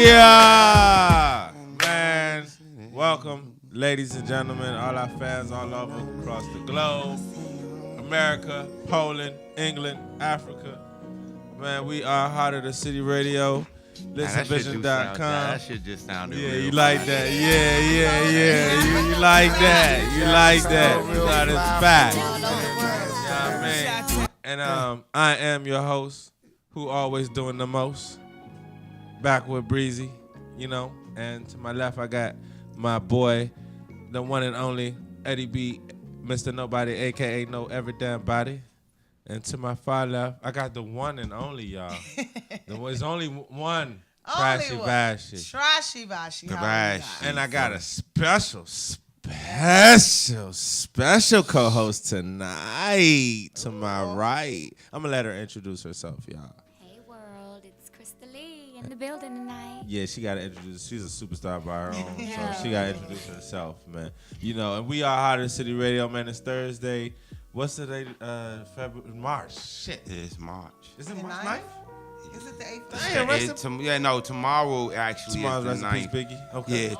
Yeah, man. Welcome, ladies and gentlemen, all our fans all over across the globe, America, Poland, England, Africa. Man, we are Heart of the City Radio. ListenVision.com. That shit just sounded real. You like that? Yeah. You like that? You like that? That is fact. You know what I mean? And I am your host, who always doing the most. Back with Breezy, you know. And to my left, I got my boy, the one and only Eddie B, Mr. Nobody, a.k.a. No Every Damn Body. And to my far left, I got the one and only, y'all. There's only one. Trashy Vashi. And I got a special co-host tonight to my right. I'm going to let her introduce herself, y'all. Hey, world. It's Krista Lee in the building tonight. Yeah, she got to introduce. She's a superstar by her own, so she got to introduce herself, man. You know, and we are Heart of the City Radio, man. It's Thursday. What's the date? February, March. Shit. It's March. Is it March 9th? Is it the 8th? Tomorrow actually Tomorrow's is the 9th. Biggie? Okay. Yeah,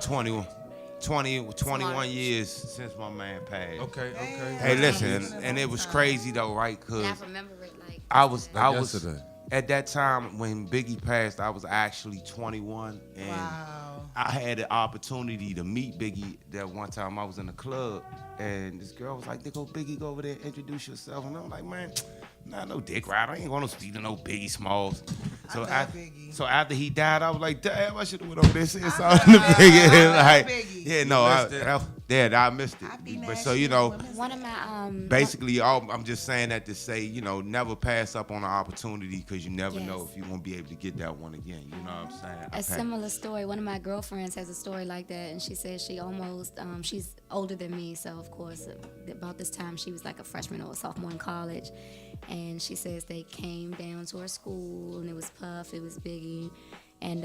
21 years since my man passed. Okay. Hey, listen, and it was crazy though, right? Cause I remember it like I was yesterday. At that time when Biggie passed, I was actually 21, and I had the opportunity to meet Biggie. That one time I was in the club, and this girl was like, "Go Biggie, go over there, introduce yourself." And I'm like, "Man, nah, no dick rider. I ain't gonna speak to no Biggie Smalls." So after he died, I was like, "Damn, I should have went over there and said something to Biggie." I missed it. But so one of my basically, I'm just saying that to say, never pass up on an opportunity because you never know if you won't be able to get that one again. You know what I'm saying? A similar story. One of my girlfriends has a story like that, and she says she almost she's older than me, so of course about this time she was like a freshman or a sophomore in college, and she says they came down to her school and it was Puff, it was Biggie, and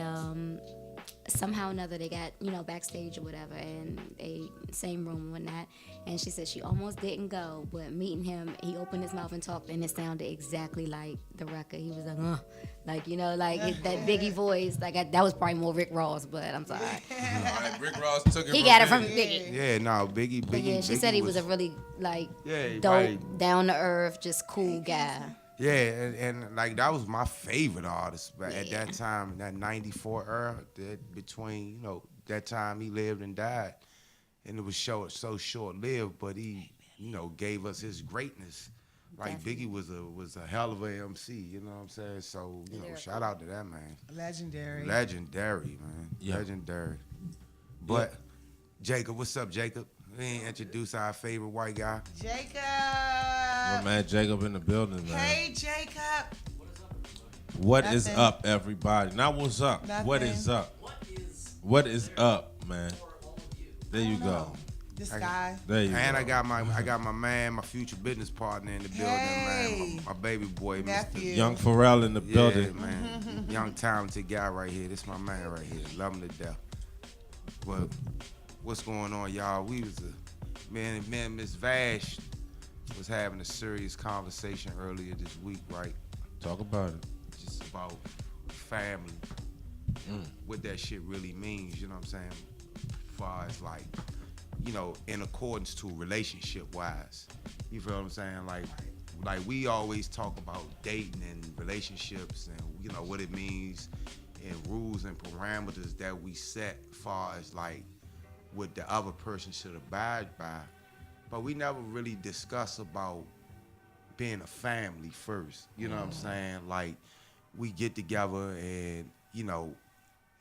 somehow or another they got backstage or whatever, and they same room and whatnot, and she said she almost didn't go, but meeting him, he opened his mouth and talked, and it sounded exactly like the record. He was like that Biggie voice, that was probably more Rick Ross, but I'm sorry. Rick Ross took it. He got it from Biggie. Yeah, no, Biggie. But yeah, she Biggie said he was a really dope, right. down to earth, just cool guy. Yeah, and like that was my favorite artist. But at that time, in that '94 era, between that time he lived and died, and it was so short lived. But he gave us his greatness. Like Definitely. Biggie was a hell of a MC. You know what I'm saying? So shout out to that man. Legendary, man. Yeah. Legendary. But Jacob, what's up, Jacob? We ain't introduce our favorite white guy. Jacob. My man Jacob in the building, man. Hey, Jacob. What is up, everybody? Now, what's up? Nothing. What is up? What is up, man? There you go. This guy. There you go. And I got my man, my future business partner in the building, man. My baby boy, Nephew. Mr. Young Pharrell in the building. Man. Young talented guy right here. This my man right here. Love him to death. But what's going on, y'all? We was Miss Vash was having a serious conversation earlier this week, right? Talk about it. Just about family. What that shit really means, you know what I'm saying? As far as like, in accordance to relationship-wise. You feel what I'm saying? Like we always talk about dating and relationships and, what it means and rules and parameters that we set as far as like what the other person should abide by. But we never really discuss about being a family first. You know what I'm saying? Like we get together and,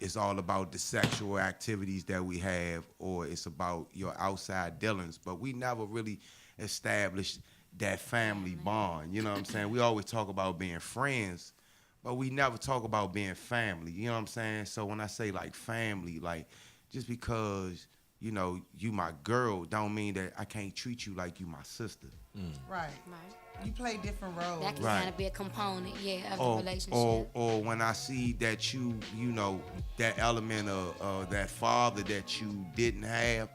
it's all about the sexual activities that we have, or it's about your outside dealings, but we never really established that family bond. You know what I'm saying? We always talk about being friends, but we never talk about being family. You know what I'm saying? So when I say like family, like just because, you my girl don't mean that I can't treat you like you my sister. Right. You play different roles. That can kind of be a component, of the relationship. Or when I see that you that element of that father that you didn't have,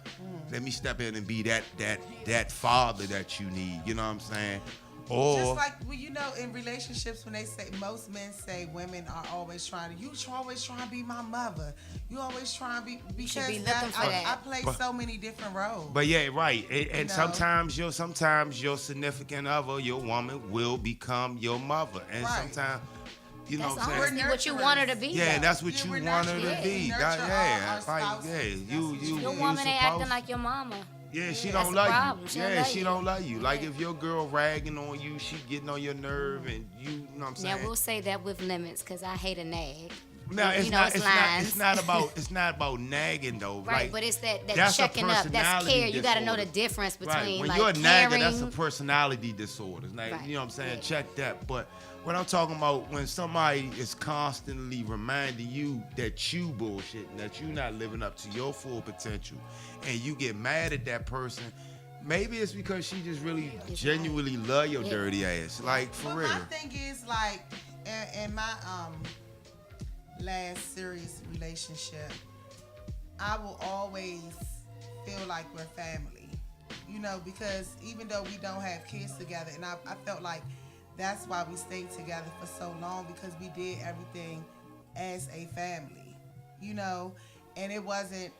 let me step in and be that father that you need. You know what I'm saying? Or Just like, well, in relationships, when they say, most men say women are always trying to, always trying to be my mother. You always trying to be, because should be looking for that. I play so many different roles. But yeah, right. And know? sometimes your significant other, your woman, will become your mother. And Right. sometimes, you know That's what I'm saying? honestly what you want her to be. Yeah, though. that's what Yeah, you we're want her nurturing. to be. We nurture Yeah, our like spouses. yeah, That's you what you Your you woman ain't acting supposed- like your mama. Yeah, she That's don't the love problem. you. She don't Yeah, love she you. don't love you. Like Yeah. if your girl ragging on you, she getting on your nerve, and you know what I'm saying. Now we'll say that with limits, cause I hate a nag. Now You it's know, not. it's It's not. lines. It's not about nagging though. Right, Like, but it's that that's a checking up, that's personality care. You got to know the disorder. difference between Right. When like you're a nagger, caring. that's a personality disorder. Like, Right. you know what I'm saying? Yeah. Check that. But what I'm talking about, when somebody is constantly reminding you that you bullshitting, that you're not living up to your full potential, and you get mad at that person, maybe it's because she just really It's genuinely love your Yeah. dirty ass. Like, for But real. my thing is, like, in my last serious relationship, I will always feel like we're family. Because even though we don't have kids together, and I felt like that's why we stayed together for so long, because we did everything as a family. And it wasn't,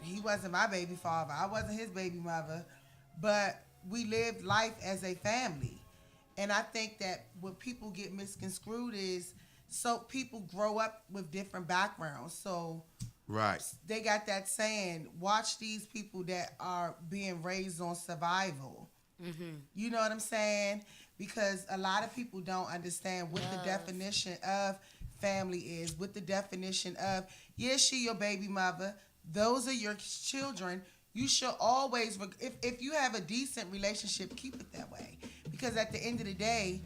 he wasn't my baby father, I wasn't his baby mother, but we lived life as a family. And I think that what people get misconstrued is, so people grow up with different backgrounds. So Right. they got that saying, watch these people that are being raised on survival. You know what I'm saying? Because a lot of people don't understand what the definition of family is, what the definition of, yes, she your baby mother, those are your children. You should always, if you have a decent relationship, keep it that way. Because at the end of the day,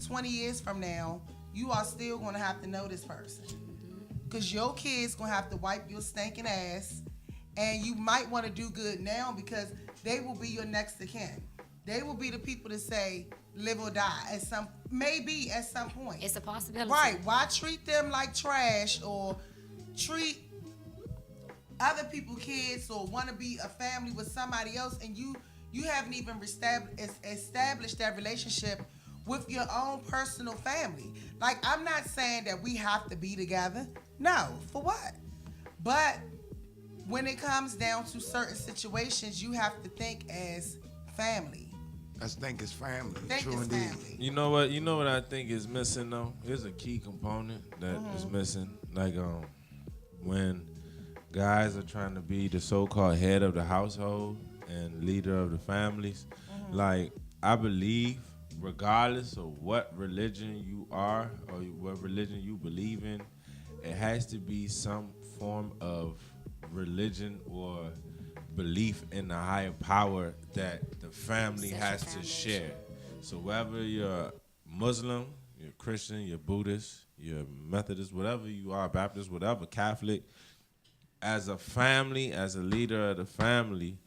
20 years from now, you are still going to have to know this person. Because your kids going to have to wipe your stinking ass, and you might want to do good now because they will be your next of kin. They will be the people to say, live or die, maybe at some point. It's a possibility. Right. Why treat them like trash, or treat other people's kids, or want to be a family with somebody else, and you haven't even established that relationship with your own personal family. Like, I'm not saying that we have to be together. No, for what? But when it comes down to certain situations, you have to think as family. I think it's family. Think True as indeed. family. You know what I think is missing though? There's a key component that is missing. Like when guys are trying to be the so-called head of the household and leader of the families, like I believe regardless of what religion you are or what religion you believe in, it has to be some form of religion or belief in the higher power that the family Set your has to foundation. share. So whether you're Muslim, you're Christian, you're Buddhist, you're Methodist, whatever you are, Baptist, whatever, Catholic, as a family, as a leader of the family,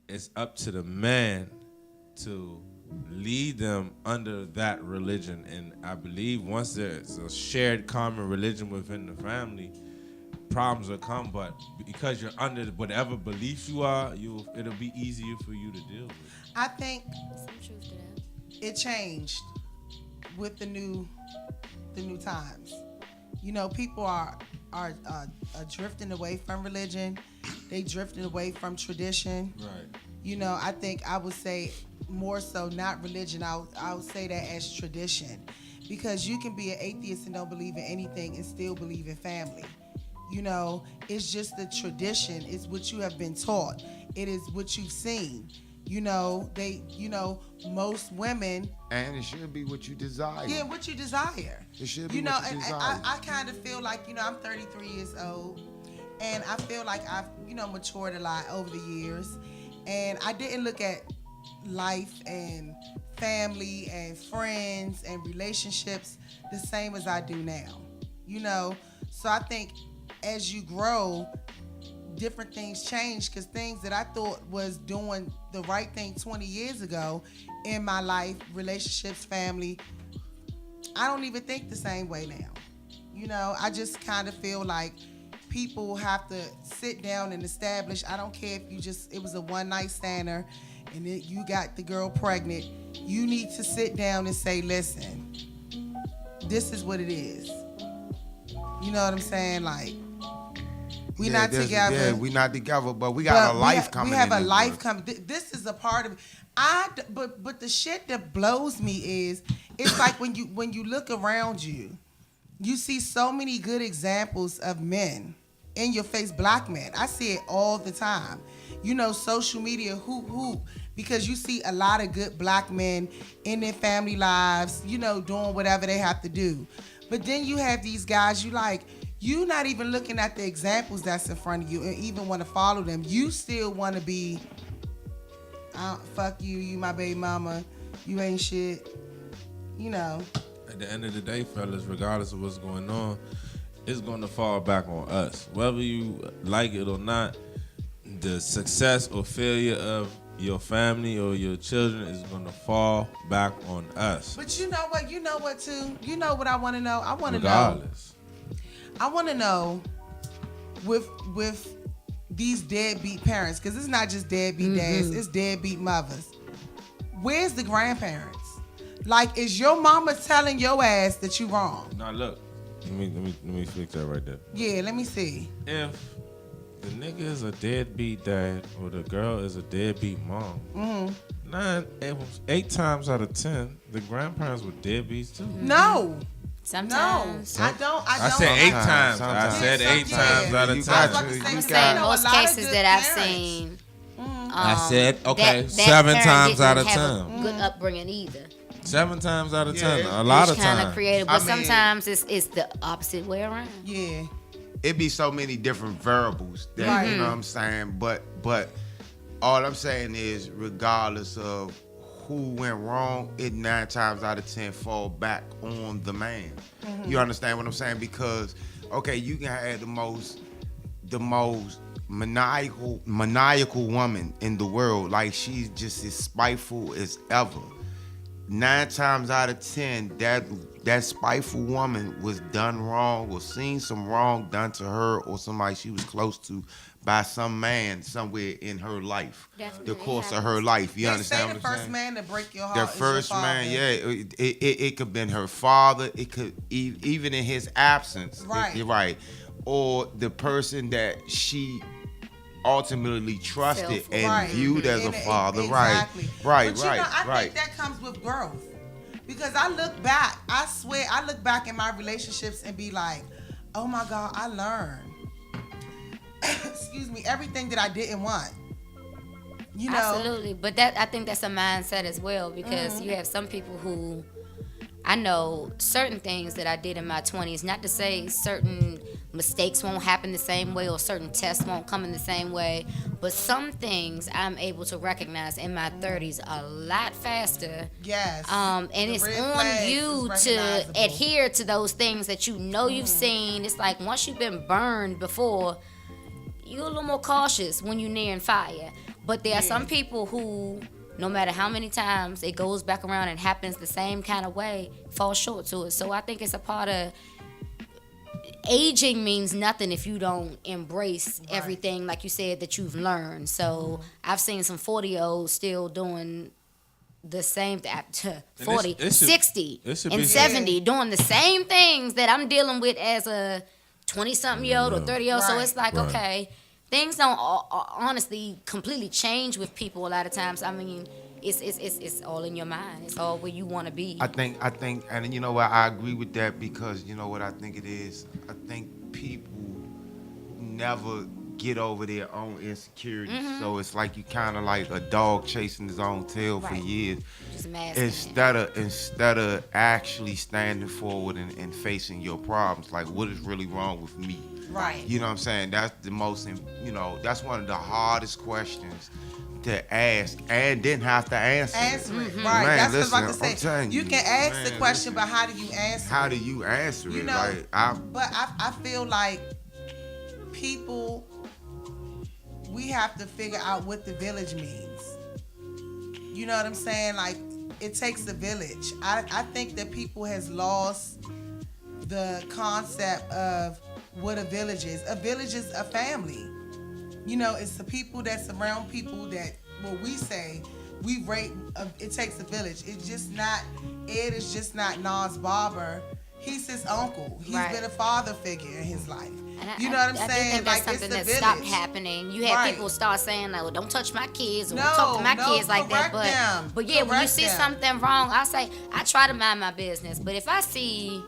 it's up to the man to lead them under that religion. And I believe once there's a shared common religion within the family, problems will come, but because you're under whatever beliefs you are, it'll be easier for you to deal with. I think Some truth to that. it changed with the new times. People are drifting away from religion. They drifting away from tradition. Right. I think I would say more so not religion. I would say that as tradition, because you can be an atheist and don't believe in anything and still believe in family. It's just the tradition. It's what you have been taught. It is what you've seen. Most women. And it should be what you desire. Yeah, what you desire. It should be You know, what you and desire. I kind of feel like, I'm 33 years old, and I feel like I've, matured a lot over the years, and I didn't look at life and family and friends and relationships the same as I do now. So I think as you grow, different things change, because things that I thought was doing the right thing 20 years ago in my life, relationships, family, I don't even think the same way now. I just kind of feel like people have to sit down and establish. I don't care if it was a one night stander and you got the girl pregnant. You need to sit down and say, listen, this is what it is. You know what I'm saying? Like, we not together. Yeah, we not together, but we got a life coming. We have a life coming. This is a part of it. But the shit that blows me is, it's like when you look around you, you see so many good examples of men in your face, black men. I see it all the time. You know, social media, hoop, because you see a lot of good black men in their family lives, you know, doing whatever they have to do. But then you have these guys, you not even looking at the examples that's in front of you and even want to follow them. You still want to be, fuck you, you my baby mama, you ain't shit, you know. At the end of the day, fellas, regardless of what's going on, it's going to fall back on us. Whether you like it or not, the success or failure of your family or your children is going to fall back on us. But you know what too? You know what I want to know? I want to know. Regardless. I want to know with these deadbeat parents, because it's not just deadbeat dads, it's deadbeat mothers. Where's the grandparents? Like, is your mama telling your ass that you wrong? Now look, let me fix that right there. Yeah, let me see. If the nigga is a deadbeat dad or the girl is a deadbeat mom, 8 times out of 10, the grandparents were deadbeats too. No. Sometimes. No, I don't. I said 8 times. Sometimes. I said 8 times out of You 10. got I'm saying most cases that I've seen. I said, okay, that 7 parent times out didn't of have 10. a good upbringing either. 7 times out of 10. Yeah, A lot Which of kind of times. creative, but I mean, sometimes it's the opposite way around. Yeah. It be so many different variables that, Right. you know what I'm saying? But all I'm saying is, regardless of who went wrong, it 9 times out of 10 fall back on the man. You understand what I'm saying? Because, okay, you can have the most maniacal woman in the world. Like, she's just as spiteful as ever. 9 times out of 10, that spiteful woman was done wrong or seen some wrong done to her or somebody she was close to by some man somewhere in her life. Definitely The course of her life. You They understand say what the I'm first saying? man to break your heart The is first your father. man, yeah, it could have been her father. It could even in his absence, Right. right, or the person that she ultimately trusted and Right. viewed as a And father, exactly. right, But you know, I right. think that comes with growth. Because I look back, I swear, I look back in my relationships and be like, oh my God, I learned. Excuse me, everything that I didn't want. You know? Absolutely, but I think that's a mindset as well, because you have some people who, I know certain things that I did in my 20s, not to say certain mistakes won't happen the same way or certain tests won't come in the same way, but some things I'm able to recognize in my 30s a lot faster. Yes. And The it's red on flags you is to recognizable. adhere to those things that you know you've seen. It's like once you've been burned before, you're a little more cautious when you're nearing fire. But there are some people who, no matter how many times it goes back around and happens the same kind of way, fall short to it. So I think it's a part of aging means nothing if you don't embrace everything, like you said, that you've learned. So I've seen some 40-year-olds still doing the same 40, it should- 60, it should and be- 70, doing the same things that I'm dealing with as a 20-something-year-old or 30-year-old. So Right. it's like, Right. okay, things don't honestly completely change with people a lot of times. I mean, it's all in your mind. It's all where you want to be. I think, and you know what? I agree with that because you know what I think it is. I think people never get over their own insecurities. So it's like you kind of like a dog chasing his own tail for Right. years. Just masking it. Instead of actually standing forward and facing your problems, like what is really wrong with me? Right. You know what I'm saying? That's the most, that's one of the hardest questions to ask and then have to answer. Answer it. Man, Right. That's what I was about listen, to I'm say. telling You you, can ask the man, question, listen. but how do you answer How it? do you answer You it? know, Like but I feel like people, we have to figure out what the village means. You know what I'm saying? Like, it takes a village. I think that people has lost the concept of what a village is. A village is a family. You know, it's the people that surround people that, what we say, we rate, it takes a village. It's just not, Ed is just not Nas Barber. He's his uncle. He's been a father figure in his life. You know what I'm saying? I think that's like, something that it's the stopped village. happening. You had Right. people start saying, like, well, don't touch my kids, or No, don't talk to my no, kids like that. correct them. But yeah, when you Correct see them. something wrong, I say, I try to mind my business. But if I see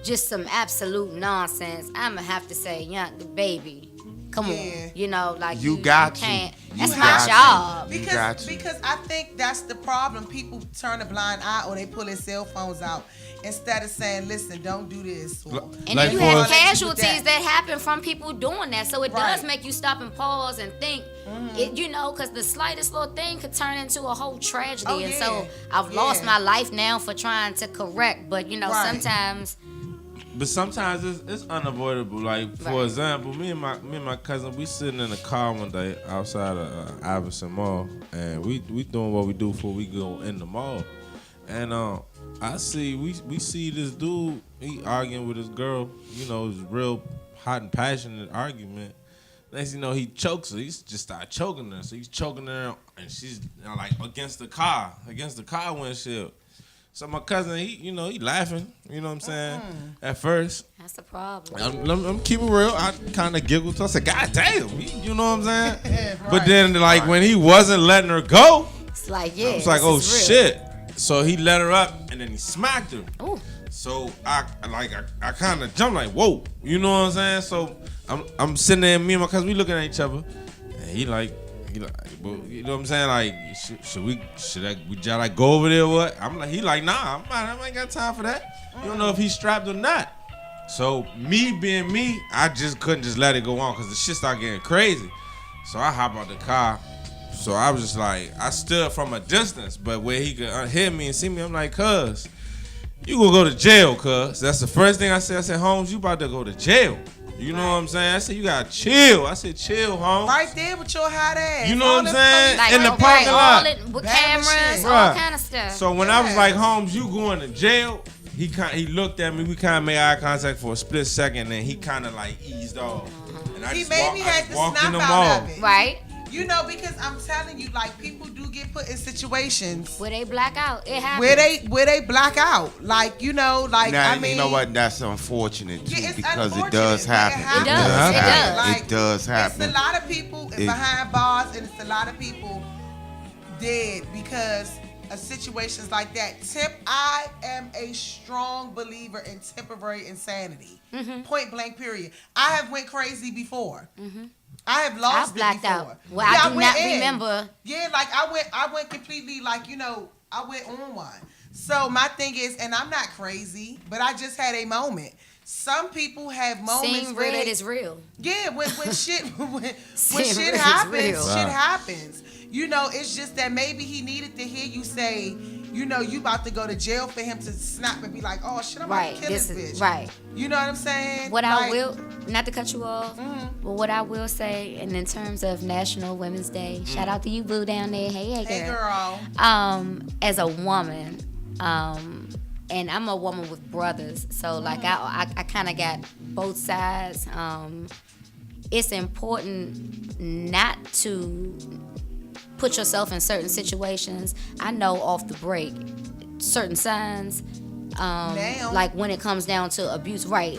just some absolute nonsense, I'm going to have to say, yeah, baby, come Yeah. on. You know, like, You got to. can't. You That's got my to. job. You got to. Because I think that's the problem. People turn a blind eye or they pull their cell phones out instead of saying, listen, don't do this. Or, And Like then you for- have Let you do casualties that. that happen from people doing that. So it Right. does make you stop and pause and think, it, you know, because the slightest little thing could turn into a whole tragedy. Oh, and yeah. so I've lost Yeah. my life now for trying to correct. But, you know, Right. sometimes, But sometimes it's unavoidable. Like for Right. example, me and my cousin, we sitting in the car one day outside of Iverson Mall, and we doing what we do before we go in the mall. And I see we see this dude, he arguing with his girl. You know, it's real hot and passionate argument. Next thing you know, he chokes her. He just started choking her. So he's choking her, and she's like against the car windshield. So my cousin, he laughing. You know what I'm saying? At first, that's the problem. I'm keeping it real. I kind of giggled. I said, God damn, you know what I'm saying? But Right. then, like, when he wasn't letting her go, It's like, yeah. I was like, this oh, is real. shit. So he let her up, and then he smacked her. Ooh. So I kind of jumped like, whoa. You know what I'm saying? So I'm sitting there, me and my cousin, we looking at each other. And he like, well, you know what I'm saying? Like, should I like go over there or what? I'm like, he like, nah, I ain't got time for that. You don't know if he's strapped or not. So me being me, I just couldn't just let it go on because the shit started getting crazy. So I hop out the car. So I was just like, I stood from a distance, but where he could hear me and see me, I'm like, cuz, you gonna go to jail, cuz. That's the first thing I said. I said, Holmes, you about to go to jail. You know what I'm saying? I said, you gotta chill. I said, chill, Holmes. right there with your hot ass. You know All what I'm this saying? police In the work. parking lot. All it, with Bad cameras, shit. all Right. kind of stuff. So when I was Yeah. like, Holmes, you going to jail? He looked at me. We kind of made eye contact for a split second, and he kind of like eased off. And I He just maybe had to walked in snap the out mall. of it. Right? You know, because I'm telling you, like, people do get put in situations Where they black out. It happens. where they black out. Like, you know, like, Now, I mean, you know what? That's unfortunate too, Yeah, it's because it unfortunate, does but happen. It does. It does. Like, It does happen. It's a lot of people behind bars, and it's a lot of people dead because of situations like that. I am a strong believer in temporary insanity. Mm-hmm. Point blank. Period. I have went crazy before. I have lost I've blacked it before. out. Well, I do went not in. remember. Yeah, like I went completely, like, you know, I went on one. So my thing is, and I'm not crazy, but I just had a moment. Some people have moments Seeing where real, they, it is real. yeah, when shit when Seeing shit real is happens, real. shit Right. happens. You know, it's just that maybe he needed to hear you say, you know, you about to go to jail, for him to snap and be like, oh shit, I'm Right. about to kill This this is bitch. right. You know what I'm saying? What I Like, will, not to cut you off, but what I will say, and in terms of National Women's Day, shout out to you, Boo, down there. Hey, Hey girl. girl. As a woman, and I'm a woman with brothers, so like I kind of got both sides. It's important not to put yourself in certain situations. I know off the break, certain signs. Now. Like when it comes down to abuse, right?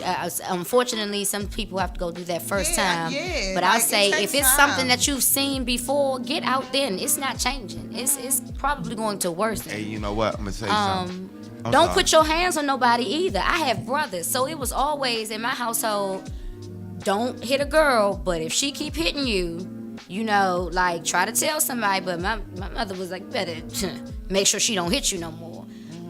Unfortunately, some people have to go through that first Yeah, time. yeah, But like, I'll it say takes if it's time. something that you've seen before, get out then. It's not changing. It's probably going to worsen. Hey, you know what? I'm gonna say something. I'm Don't sorry. put your hands on nobody either. I have brothers, so it was always in my household. Don't hit a girl, but if she keep hitting you, you know, like try to tell somebody. But my mother was like, better make sure she don't hit you no more.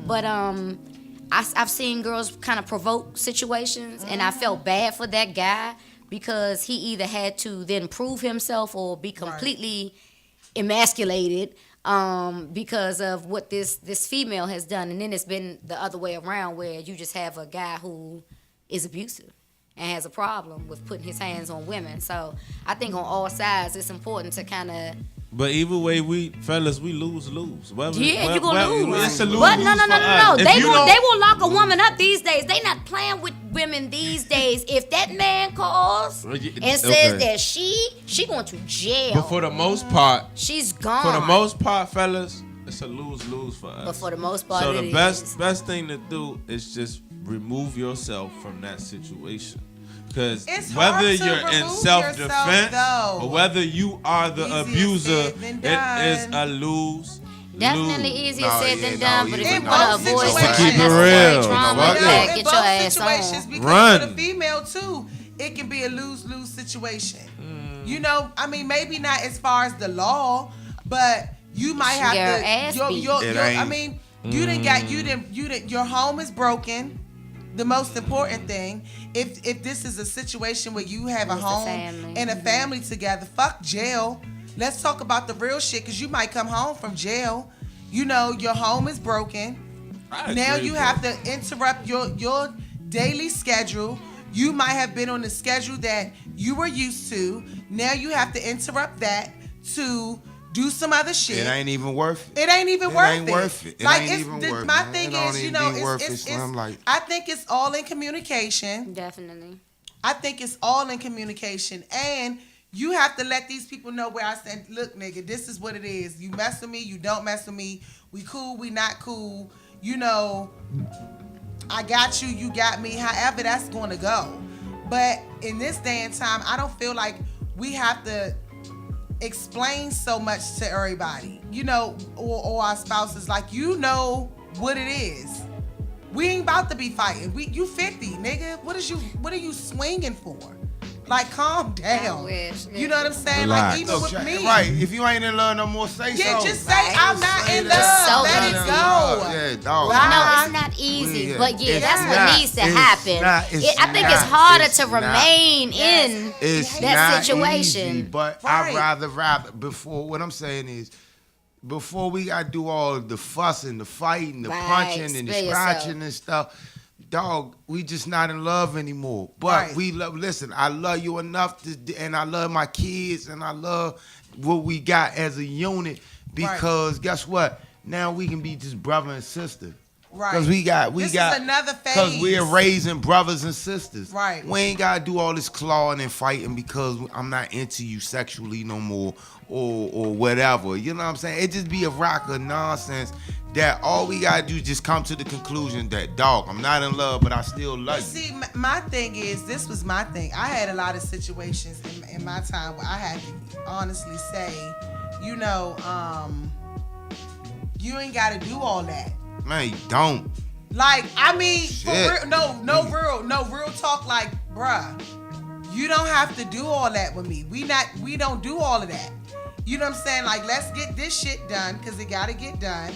But I've seen girls kind of provoke situations, and I felt bad for that guy because he either had to then prove himself or be completely emasculated because of what this female has done. And then it's been the other way around where you just have a guy who is abusive. and has a problem with putting his hands on women. So I think on all sides, it's important to kind of. But either way, we lose. Whether, Yeah, you gonna lose. It's a lose. But no. If They you will lock a woman up these days. They not playing with women these days. If that man calls and says that she going to jail. But for the most part, she's gone. For the most part, fellas, it's a lose for us. But for the most part, so it the is. best thing to do is just remove yourself from that situation. Because whether you're in self-defense or whether you are the abuser, it is a lose. Definitely easier said than done, but if you In want to both avoid situations, keep it unnecessary real. trauma, Fuck it. get in your both ass situations, on. because Run. for the female too, it can be a lose-lose situation. You know, I mean, maybe not as far as the law, but you might have get her to. ass beat. I mean, you didn't. Your home is broken. The most important thing, if this is a situation where you have a With a home family. and a family together, fuck jail. Let's talk about the real shit, because you might come home from jail. You know, your home is broken. Now you have to interrupt your daily schedule. You might have been on the schedule that you were used to. Now you have to interrupt that to do some other shit. It ain't even worth it. It ain't even It worth ain't it. worth it. It Like, ain't it's even the, worth my it. thing It don't is, you even know, be worth it's it, so I'm like- I think it's all in communication. Definitely. I think it's all in communication, and you have to let these people know where I stand. Look, nigga, this is what it is. You mess with me, you don't mess with me. We cool, we not cool. You know, I got you, you got me. However, that's going to go. But in this day and time, I don't feel like we have to explain so much to everybody, you know, or our spouses. Like, you know what it is. We ain't about to be fighting. You 50, nigga. What are you swinging for? Like, calm down. I wish, You know what I'm saying? Relax. Like, even Look, with me. right, if you ain't in love no more, say Yeah, so. just say I'm not in It's love. so Let easy. it go. Yeah, dog. Right. No, it's not easy, Yeah. but yeah, It's that's what not. needs to It's happen. not. It's I think it's not. harder It's to not. remain in It's that not situation. easy, but Right. I'd rather before. What I'm saying is, before we gotta do all the fussing, the fighting, the Right. punching, and the Spill scratching yourself. and stuff, dog, we just not in love anymore. But Right. we love. Listen, I love you enough and I love my kids, and I love what we got as a unit. Because guess what? Now we can be just brother and sister. Right. Because we got This is another phase. Because we're raising brothers and sisters. Right. We ain't gotta do all this clawing and fighting because I'm not into you sexually no more or whatever. You know what I'm saying? It just be a rock of nonsense that all we gotta do is just come to the conclusion that, dog, I'm not in love, but I still love you. See, my thing is, this was my thing. I had a lot of situations in my time where I had to honestly say, you know, you ain't got to do all that. Man, you don't. Like, I mean, for Shit. real, no real talk. Like, bruh, you don't have to do all that with me. We don't do all of that. You know what I'm saying? Like, let's get this shit done because it got to get done,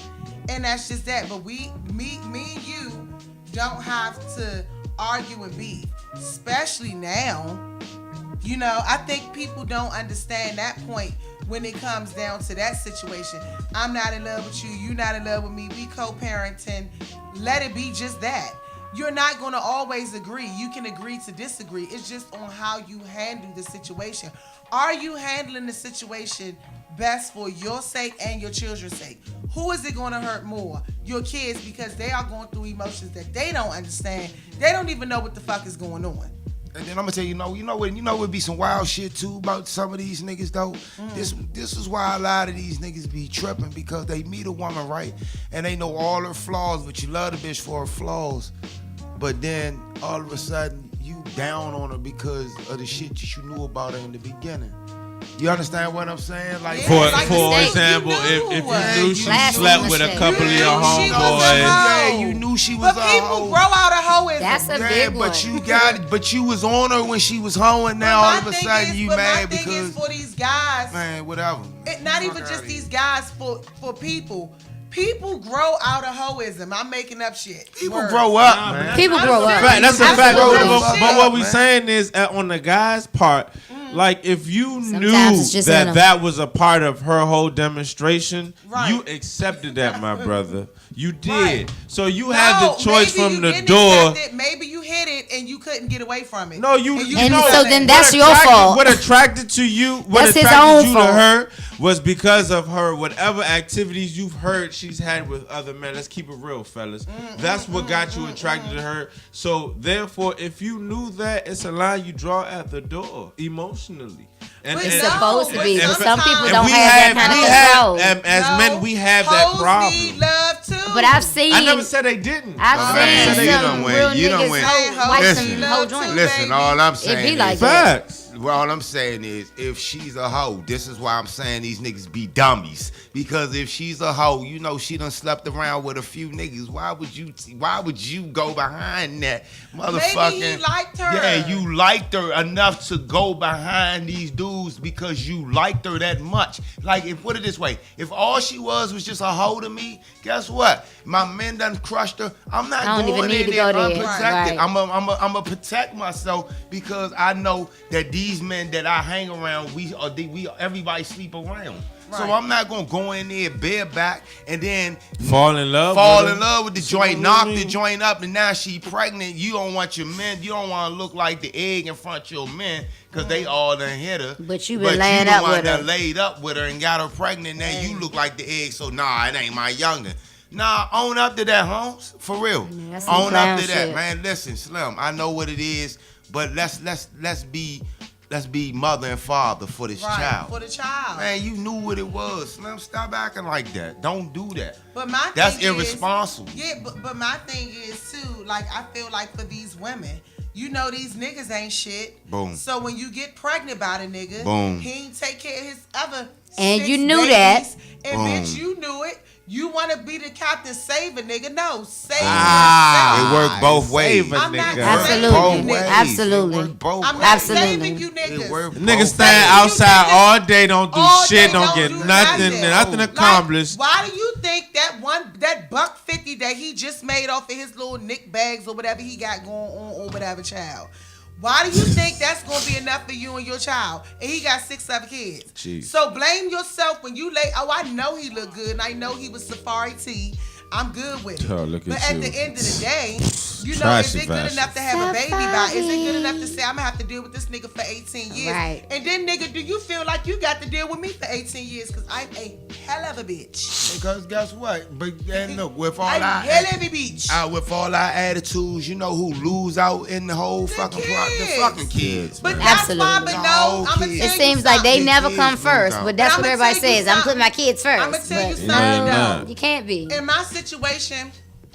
and that's just that. But me and you don't have to argue and beef, especially now. You know, I think people don't understand that point when it comes down to that situation. I'm not in love with you. You're not in love with me. We co-parenting. Let it be just that. You're not going to always agree. You can agree to disagree. It's just on how you handle the situation. Are you handling the situation best for your sake and your children's sake? Who is it going to hurt more? Your kids, because they are going through emotions that they don't understand. They don't even know what the fuck is going on. And then I'm gonna tell you, you know what would be some wild shit too about some of these niggas though. This is why a lot of these niggas be tripping, because they meet a woman, right, and they know all her flaws, but you love the bitch for her flaws, but then all of a sudden you down on her because of the shit that you knew about her in the beginning. You understand what I'm saying? Like, Yeah, For mistake. example, if you knew she Last slept with a mistake. couple of your She was a homeboys, hoe. yeah, you knew she was But a people hoe. grow out of hoism. That's a Yeah, big one. but you got it. But you was on her when she was hoeing. Now all of a sudden you mad my thing is because, for these guys, man, whatever. not even Fuck just outta these here. guys, for people. People grow out of hoism. I'm making up shit. People Words. grow up, man. People grow up. fact, that's a fact. Absolutely. But what we Man. saying is, on the guy's part, like if you knew Sometimes it's just in 'em. that that was a part of her whole demonstration, Right. you accepted that, my brother. You did. Right. So you had the choice maybe from you the didn't door. accept it. Maybe you hit it and you couldn't get away from it. No, you. And know, so then that's what your attracted- fault. What attracted to you? What That's his attracted own you fault. to her was because of her whatever activities you've heard she's had with other men. Let's keep it real, fellas. That's what got you attracted to her. So therefore, if you knew that, it's a line you draw at the door emotionally. And, But It's no, supposed to be, but but some people sometimes- don't we have that kind of control. as No, men, we have that hoes problem. need love too. But I've seen. I never said they didn't. I've I seen said you some done went- real you done niggas went- hoe- wipe Listen, some whole joints. Listen, all I'm saying It be like is, that. Facts. well, all I'm saying is, if she's a hoe, this is why I'm saying these niggas be dummies. Because if she's a hoe, you know she done slept around with a few niggas. Why would you go behind that motherfucking? Maybe he liked her. Yeah, you liked her enough to go behind these dudes because you liked her that much. Like, if put it this way, if all she was just a hoe to me, guess what? My men done crushed her. I'm not I don't going even need in to there go there. unprotected. Right. I'm a protect myself because I know that these men that I hang around, everybody sleep around. So Right. I'm not gonna go in there bareback and then Fall in love. with the joint, knock the joint up, and now she pregnant. You don't want your men. You don't want to look like the egg in front of your men because they all done hit her. But you been laying up with her. Laid up with her and got her pregnant. Now you look like the egg. So nah, it ain't my youngin'. Nah, own up to that, Holmes. For real. Yeah, that's some Own clown up to that, shit. man. Listen, Slim, I know what it is, but let's be mother and father for this Right, child. for the child. Man, you knew what it was. Slim, stop acting like that. Don't do that. But my That's thing irresponsible. Is, yeah, but my thing is too, like, I feel like for these women, you know these niggas ain't shit. Boom. So when you get pregnant by the nigga, Boom. he ain't take care of his other And 6 you knew babies, that. And Boom. bitch, you knew it. You want to be the captain, save a nigga. No, save It yourself. worked both ways. Save a I'm not nigga. Absolutely. Both ways. Absolutely. It worked both I'm ways. not Absolutely. saving you It niggas. worked Niggas both stand Saving you outside niggas all day, don't do all shit, day, don't get do nothing Like, accomplished. why do you think that $150 that he just made off of his little Nick bags or whatever he got going on or whatever child? Why do you think that's gonna be enough for you and your child? And he got 6 other kids. Jeez. So blame yourself when you lay. Oh, I know he looked good, and I know he was Safari T. I'm good with it. Oh, look but at at you. the end of the day, you know, Trashy is it good fashion. enough to have a baby by? Is it good enough to say I'm gonna have to deal with this nigga for 18 years? Right. And then, nigga, do you feel like you got to deal with me for 18 years? Because I'm a hell of a bitch. Because guess what? But and look, with all I'm our hell of a bitch. with all our attitudes, you know who lose out in the whole fucking plot? The kids. fucking kids. But man. that's why, Absolutely. but No, no, I'm gonna kids. tell It you seems like they something. never kids come moved first, out. but that's But what I'ma everybody tell you says. I'm putting my kids 1st I'ma tell you but something, no, though. you can't be. In my situation,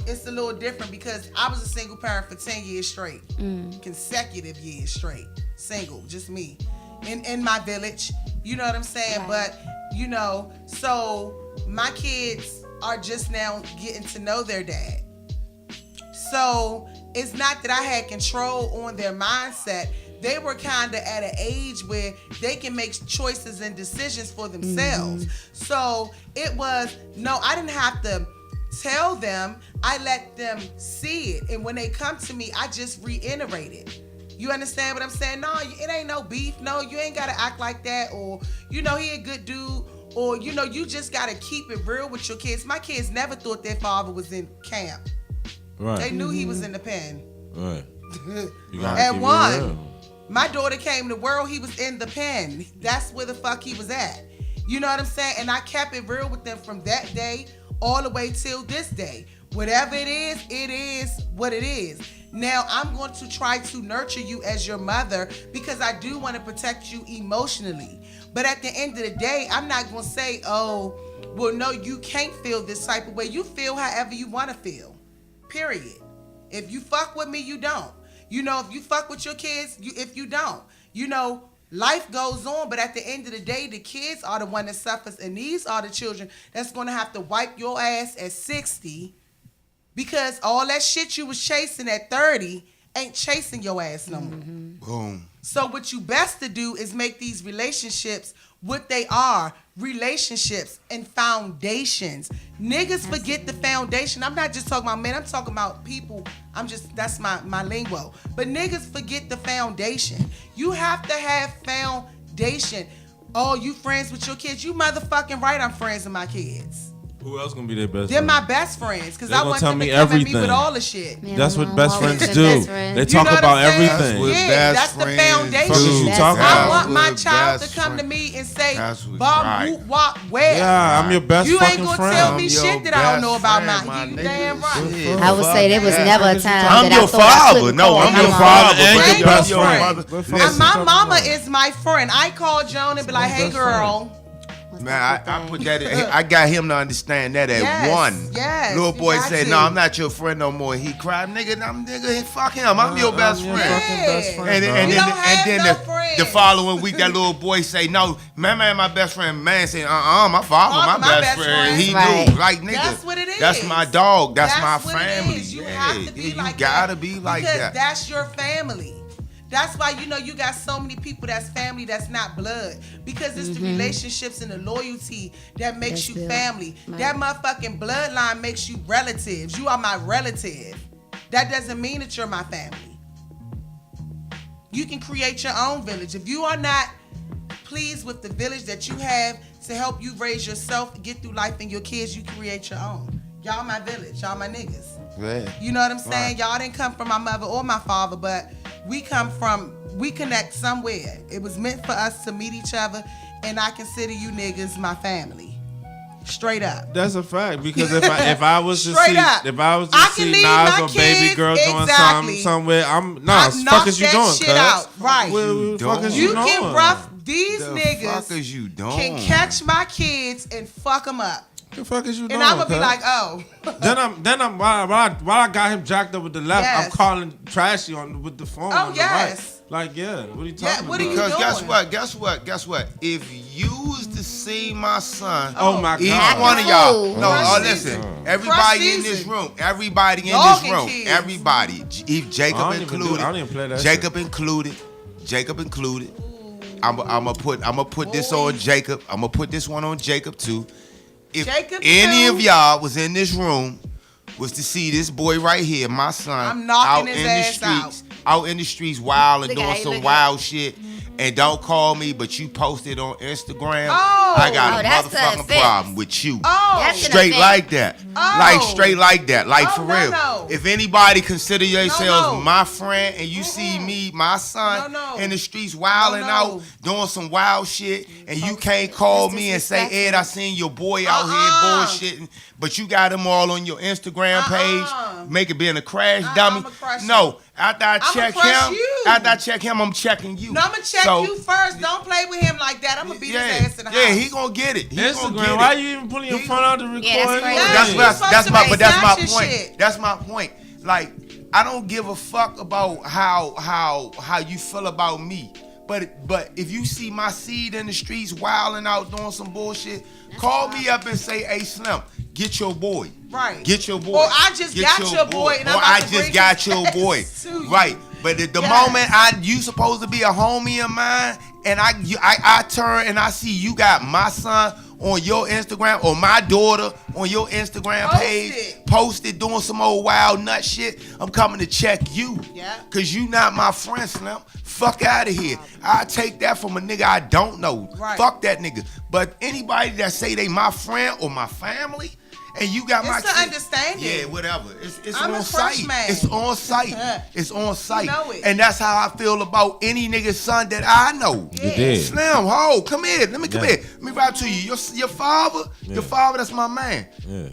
it's a little different because I was a single parent for 10 years straight, consecutive years straight, single, just me, in my village. You know what I'm saying? Right. But you know, so my kids are just now getting to know their dad. So it's not that I had control on their mindset. They were kind of at an age where they can make choices and decisions for themselves. So it was, no, I didn't have to tell them. I let them see it. And when they come to me, I just reiterate it. You understand what I'm saying? No, it ain't no beef. No, you ain't got to act like that. Or, you know, he a good dude. Or, you know, you just got to keep it real with your kids. My kids never thought their father was in camp. They Right. knew he was in the pen. Right. You gotta At keep it one, real. my daughter came to the world, he was in the pen. That's where the fuck he was at. You know what I'm saying? And I kept it real with them from that day all the way till this day. Whatever it is what it is. Now, I'm going to try to nurture you as your mother because I do want to protect you emotionally. But at the end of the day, I'm not going to say, oh, well, no, you can't feel this type of way. You feel however you want to feel. Period. If you fuck with me, you don't. You know, if you fuck with your kids, if you don't. You know, life goes on, but at the end of the day, the kids are the one that suffers, and these are the children that's going to have to wipe your ass at 60 because all that shit you was chasing at 30 ain't chasing your ass no more. Boom. So what you best to do is make these relationships what they are, relationships and foundations. Niggas forget the foundation. I'm not just talking about men, I'm talking about people. That's my lingo. But niggas forget the foundation. You have to have foundation. Oh, you friends with your kids? You motherfucking right I'm friends with my kids. Who else gonna be their best They're friend? my best friends because They I gonna want tell them to me come at me everything. with all the shit. Man, That's I'm what best always friends the do. best friend. They You talk know what about I'm saying? everything. With Yeah, best that's the friends. foundation. Fuck is you That's talking right. I about? want my With child to best come to friend. me and say, That's what- Bob, right. whoop, wop, where? Yeah, I'm your best You fucking ain't gonna friend. tell me I'm shit your that I don't know best about friend, my. You nigga. damn right. Shit, I would say there was fuck never a that. time I'm that your I thought I father. couldn't No, call I'm my your mom. father and but your I'm best your friend. mother. We're And Listen, my mama is my friend. I call Joan and be like, hey, best girl. What's man, that I thing? put that. I got him to understand that at Yes, one. yes, Little you boy got said, to. "No, I'm not your friend no more." He cried, "Nigga, fuck him. I'm your best your friend." fucking best friend, And You then, don't have and then no the friends. following week, that little boy say, "No, man, my best friend." Man said, my father, my best friend. He Right. knew, like nigga. That's what it is. That's my dog. That's my what it family. is. You Yeah, have to be you like gotta that be like because that. that's your family. That's why you got so many people that's family that's not blood because it's the relationships and the loyalty that makes That's you good. family. Right. That motherfucking bloodline makes you relatives. You are my relative. That doesn't mean that you're my family. You can create your own village. If you are not pleased with the village that you have to help you raise yourself, get through life and your kids, you create your own. Y'all my village. Y'all my niggas. Yeah. You know what I'm saying? Right. Y'all didn't come from my mother or my father, but we connect somewhere. It was meant for us to meet each other, and I consider you niggas my family. Straight up. That's a fact because if I was to Straight see up. I can see leave Nas my or Baby kids, Girl doing exactly. somewhere, I fuck knock is you that doing? shit cuz? out. Right. What the fuck is You you doing? can rough these The niggas fuck is you doing? can catch my kids and fuck them up. The fuck is you doing? And I'm gonna be cuz? like, oh. Then I'm while I got him jacked up with the left, I'm Yes. calling Trashy with the phone. Oh, on the yes. right. Like, yeah, what are you Yeah, talking what are about? you Because doing? guess what? If you was to see my son, Oh my each God. one of y'all, Fool. no, Crush listen, season. everybody Crush in this season. room, everybody in Dog this and room, kids. everybody, if Jacob I don't even included, I don't even play that Jacob included. I'm gonna put this on Jacob. I'm gonna put this one on Jacob too. If Jacob any too? of y'all was in this room, was to see this boy right here, my son, I'm knocking out his in ass the streets, out in the streets, wild and Look doing at it, some look wild shit, and don't call me, but you posted on Instagram. Oh. I got Oh, a that's the motherfucking offense. problem with you. Oh. That's an Straight offense. like that. Oh. Like straight like that. Like Oh, for no, real. no. If anybody consider yourselves no. my friend and you see me, my son, No, no. in the streets wilding No, no. out, doing some wild shit, and you can't call That's me and say, disrespectful. Ed, I seen your boy out Uh-uh. here bullshitting, but you got him all on your Instagram page, make it being a crash dummy. I'ma crush No, after I I'ma check crush him, you. after I check him, I'm checking you. No, I'm gonna check So, you first. Don't play with him like that. I'm gonna beat his ass in the house. yeah, he gonna get it. He gonna Instagram, get why it. you even pulling your He- phone out to record? Yeah, that's crazy. Yeah, That's you my, supposed that's to my, make but that's my snatch point. your shit. That's my point. Like, I don't give a fuck about how you feel about me. But if you see my seed in the streets wilding out doing some bullshit, call me up and say, hey Slim, get your boy. Right. Get your boy. Or I just Get got your boy and I'm or about I to just bring got his your ass boy. to you. Right. But at the Yes. moment you supposed to be a homie of mine, and I turn and I see you got my son on your Instagram or my daughter on your Instagram Post page, it. posted doing some old wild nut shit, I'm coming to check you. Yeah. Cause you not my friend, Slim. Fuck out of here. I take that from a nigga I don't know. Right. Fuck that nigga. But anybody that say they my friend or my family, and you got my It's an kid- understanding. Yeah, whatever. It's I'm on a fresh site. man. It's on site. It's on site. know it. And that's how I feel about any nigga's son that I know. You did. Slim, ho, come here. Let me come Yeah. here. Let me ride to you. Your father, your father, that's my man.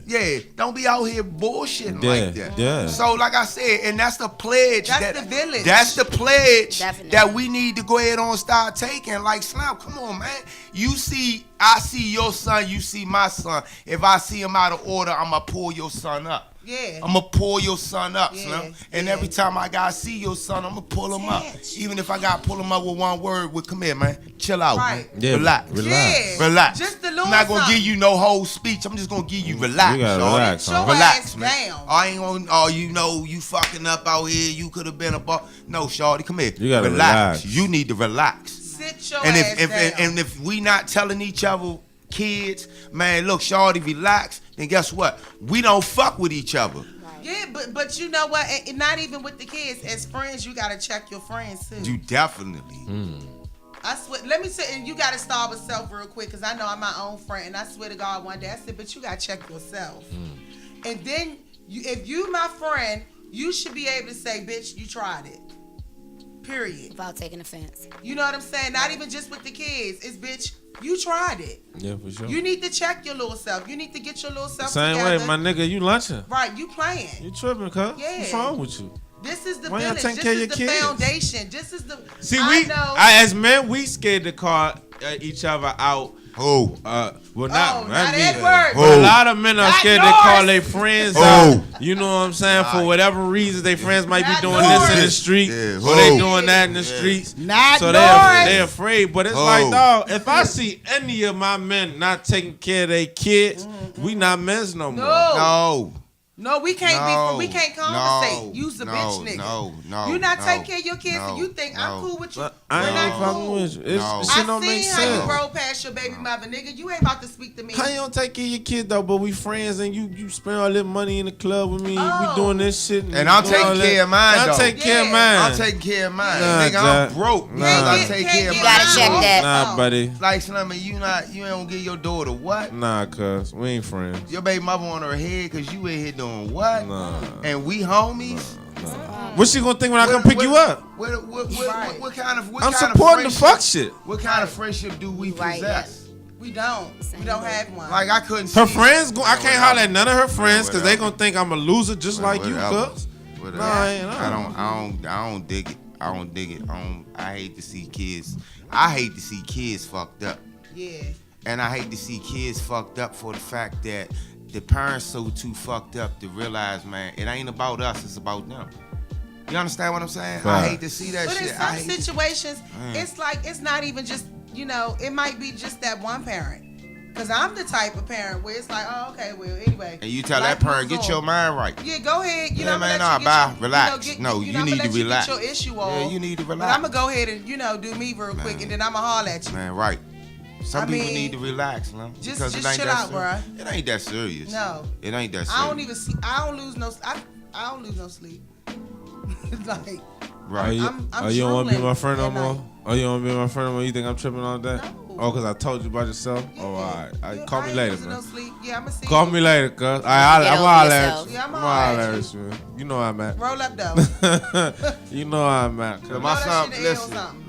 Yeah. Don't be out here bullshitting Yeah, like that. yeah. So like I said, and that's the pledge. That's the village. That's the pledge Definitely. that we need to go ahead on start taking. Like Slim, come on, man. I see your son, you see my son. If I see him out of order, I'ma pull your son up. Yeah. I'ma pull your son up, Yeah, Slim. And yeah. every time I gotta see your son, I'ma pull him up. Touch. Even if I gotta pull him up with one word, come here, man. Chill out, Right. man. Yeah, Relax. relax. Yeah. Relax. Just a I'm little not gonna something. give you no whole speech. I'm just gonna give you relax. You gotta shorty. relax, Sit your huh? Relax, ass man. down. I ain't gonna. Oh, you know, you fucking up out here. You could have been a boss. No, shorty, come here. You gotta relax. You need to relax. Sit your And ass if down. if we not telling each other, kids, man, look, shorty, relax. Then guess what? We don't fuck with each other. Yeah, but you know what? And not even with the kids. As friends, you gotta check your friends too. You definitely. I swear, let me say, and you got to start with self real quick, because I know I'm my own friend, and I swear to God, one day I said, but you got to check yourself. And then, if you my friend, you should be able to say, bitch, you tried it. Period. Without taking offense. You know what I'm saying? Not even just with the kids. It's, bitch, you tried it. Yeah, for sure. You need to check your little self. You need to get your little self Same together. way, my nigga, you lunching. Right, you playing. You tripping, cuz? Yeah. What's wrong with you? This is the Why y'all village. taking This care of is your the kids? foundation. This is the. See, I know. as men, we scared to call each other out. Who? Well, not not me. Edward. But a lot of men are Not scared to Norris. call their friends out. You know what I'm saying? For whatever reason, their friends might be Not doing this in the Norris. street, Yeah, or they who? doing that in the streets. Not So Norris. they're afraid. But it's like, dog, if I see any of my men not taking care of their kids, we not men's no more. No. No, we can't No, we can't no, conversate. Use a no, bitch nigga. no, You not no, taking care of your kids, no, and you think I'm no. cool with you. I We're ain't not fucking cool. with you. It's, No. Shit don't I make seen how you sense. roll past your baby mother, nigga. You ain't about to speak to me. How you don't take care of your kid though? But we friends and you spend all this money in the club with me. Oh. We doing this shit. And I'm doing all taking that. care of mine, I'm though. taking care of Yeah. mine. I'm taking care of mine. Nah, Nigga, Jack. I'm broke. Nah. I take care of You mine. gotta check that. Nah, buddy. Like, Slimmy, you don't give your daughter what? Nah, cuz we ain't friends. Your baby mother on her head because you in here doing what? Nah. And we homies? What's she gonna think when I come pick you up? What kind of I'm kind supporting the of fuck shit. What kind of friendship do we Right, possess? We don't. We don't have one. Like, I couldn't Her see- friends, I can't holler at none of her friends because they Whatever. gonna think I'm a loser just like you, Whatever. cuz. Whatever. Nah, I ain't. I don't dig it. I don't dig it. I hate to see kids. I hate to see kids fucked up. Yeah. And I hate to see kids fucked up for the fact that the parents so too fucked up to realize, man, it ain't about us, it's about them. You understand what I'm saying? Right. I hate to see that But in shit. some situations, it's like, it's not even just, it might be just that one parent. Because I'm the type of parent where it's like, oh, okay, well, anyway. And you tell life that parent, moves get your on. mind right. Yeah, go ahead. Yeah, I'm man, gonna let you bye. get your, Relax. get, No, I'm you gonna need let to relax. Get your issue off. Yeah, you need to But relax. I'm going to go ahead and, do me real quick, and then I'm going to holler at you. Man, right. Some I people mean, need to relax, man. just Because it ain't chill that out, serious. bruh. It ain't that serious. No. It ain't that serious. I don't even see. I don't lose no sleep. Like, Right. You don't want to be drooling my friend no at more? night. Oh, you don't want to be my friend no more? You think I'm tripping on that? No. Oh, because I told you about yourself? yeah. Oh, all right. Yeah, Call I me ain't later, losing man. No sleep. Yeah, I'm gonna see. Call you. me later, cuz. I'm Get gonna over holler at yourself. you. Yeah, I'm I'ma gonna holler holler at at you. You know I'm at. Roll up though. You know I'm at. So my that son, shit ain't on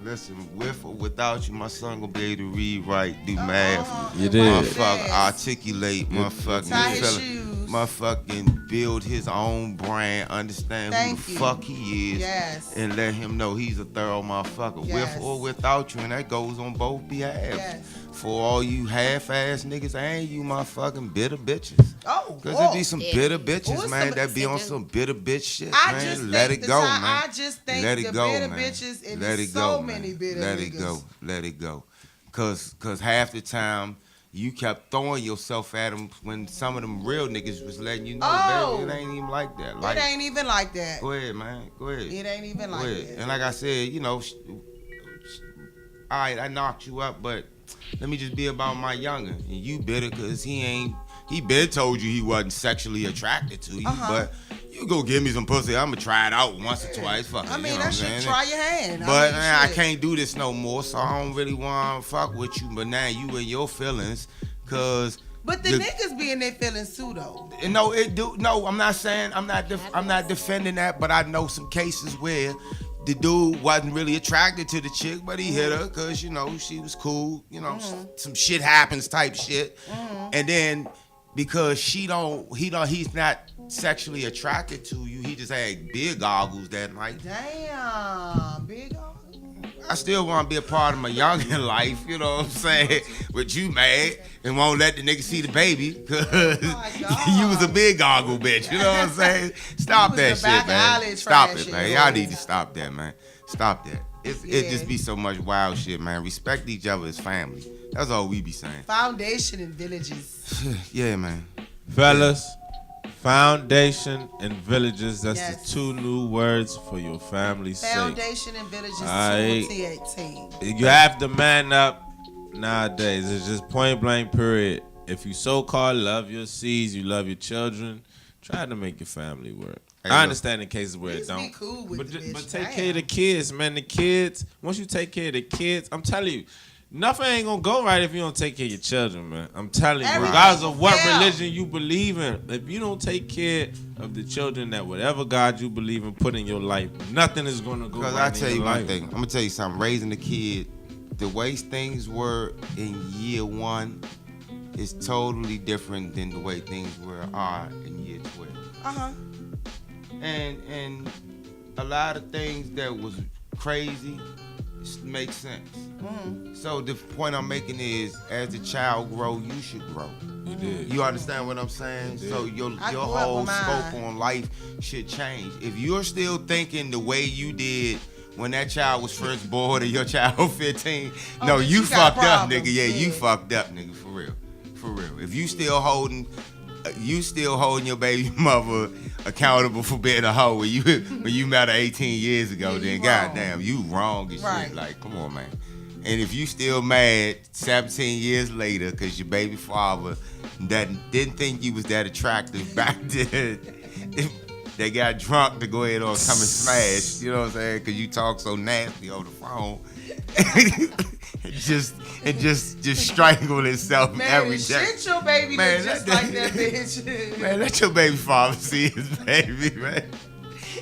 listen. With or without you, my son gonna be able to read, write, do math, You did. motherfucker, articulate, motherfucking, Tie his fella- shoes. motherfucking build his own brand, understand Thank who the you. fuck he is, Yes. and let him know he's a thorough motherfucker. Yes. With or without you, and that goes on both behalves. Yes. For all you half-ass niggas and you motherfucking bitter bitches. Oh, Cause whoa. there be some Yeah. bitter bitches, Who's man, some- that be on some bitter bitch shit, I man. just Let think it the go, time- man. I just think Let the it go, bitter man. bitches, and Let there's it so go, many man. bitter Let niggas. it go. Let it go. Cause half the time you kept throwing yourself at them when some of them real niggas was letting you know, Oh. baby, it ain't even like that. It ain't even like that. Go ahead, man. Go ahead. It ain't even Go like ahead. that. And like I said, all right, I knocked you up, but let me just be about my younger. And you bitter because he been told you he wasn't sexually attracted to you, but you go give me some pussy, I'ma try it out once or twice. Fuck it, I mean, you know that what I'm shit, saying? try your hand. But mean, man, I shit. can't do this no more, so I don't really want to fuck with you. But now you in your feelings, cause But the niggas be in their feelings too, though. no, it do. No, I'm not saying I'm not defending that, but I know some cases where the dude wasn't really attracted to the chick, but he hit her because she was cool. Some shit happens type shit, and then because he's not sexually attracted to you, he just had beer goggles that night. Damn, big old. I still want to be a part of my younger life, you know what I'm saying? But you mad and won't let the nigga see the baby because you was a big goggle bitch, you know what I'm saying? Stop was that the shit, back man. alley Stop trash it, man. shit. Y'all need to stop that, man. Stop that. It Yeah. just be so much wild shit, man. Respect each other as family. That's all we be saying. Foundation and villages. Yeah, man. Fellas, foundation and villages. That's Yes. the two new words for your family's sake. Foundation and villages Aight. 2018. You have to man up nowadays. It's just point blank period. If you so-called love your seeds, you love your children, try to make your family work. I understand in cases where it Please be don't. cool with the bitch. But take Damn. care of the kids, man. The kids, once you take care of the kids, I'm telling you, nothing ain't gonna go right if you don't take care of your children, man. I'm telling you, Everything regardless of what will fail. religion you believe in, if you don't take care of the children that whatever God you believe in put in your life, nothing is gonna go Because right I in tell your you life. one thing. I'm gonna tell you something. Raising a kid, the way things were in year 1 is totally different than the way things are in year 12. Uh-huh. And a lot of things that was crazy make sense. Mm-hmm. So the point I'm making is, as the child grow, you should grow. You did. You understand what I'm saying? So your I grew up whole with mine. scope on life should change. If you're still thinking the way you did when that child was first born or your child was 15, no, then you you got fucked up, problems. nigga. Yeah, you Yeah. fucked up, nigga, for real. For real. If you still holding your baby mother accountable for being a hoe when you met her 18 years ago, Yeah, then you wrong. goddamn, you wrong as Right. shit. Like, come on, man. And if you still mad 17 years later because your baby father that didn't think you was that attractive back then, they got drunk to go ahead and come and smash, you know what I'm saying? Because you talk so nasty over the phone. it just strangled itself Man, every day. shit your baby Man, look just that- like that bitch. Man, let your baby father see his baby, man.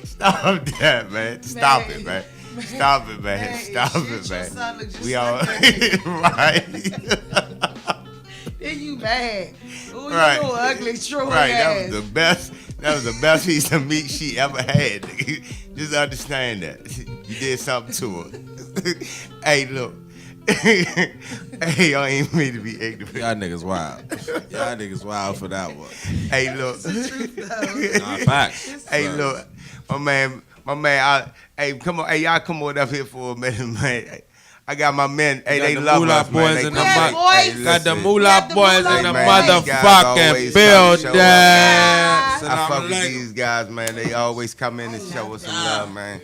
Stop that, man. Stop it, man. Stop it, man. Man, Stop shit, it, your man. son look just We like all that. right. Then you mad. Ooh, Right. you little ugly true Right, ass. that was the best. That was the best piece of meat she ever had. Nigga. Just understand that you did something to her. Hey, look. Hey, I ain't mean to be ignorant. Y'all niggas wild. Y'all niggas wild for that one. Hey, look. Nah, facts. Hey, look. My man. Hey, come on. Hey, y'all come on up here for a minute, man. I got my men. Hey, Got they the love moolah us, man. boys They in come the back. mud- Boys. Hey, Got the listen. moolah Got the boys moolah in the boys. Man, these guys motherfucking always come to show building. us, I Salam fuck with alaikum. these guys, man. They always come in and show us some love, man.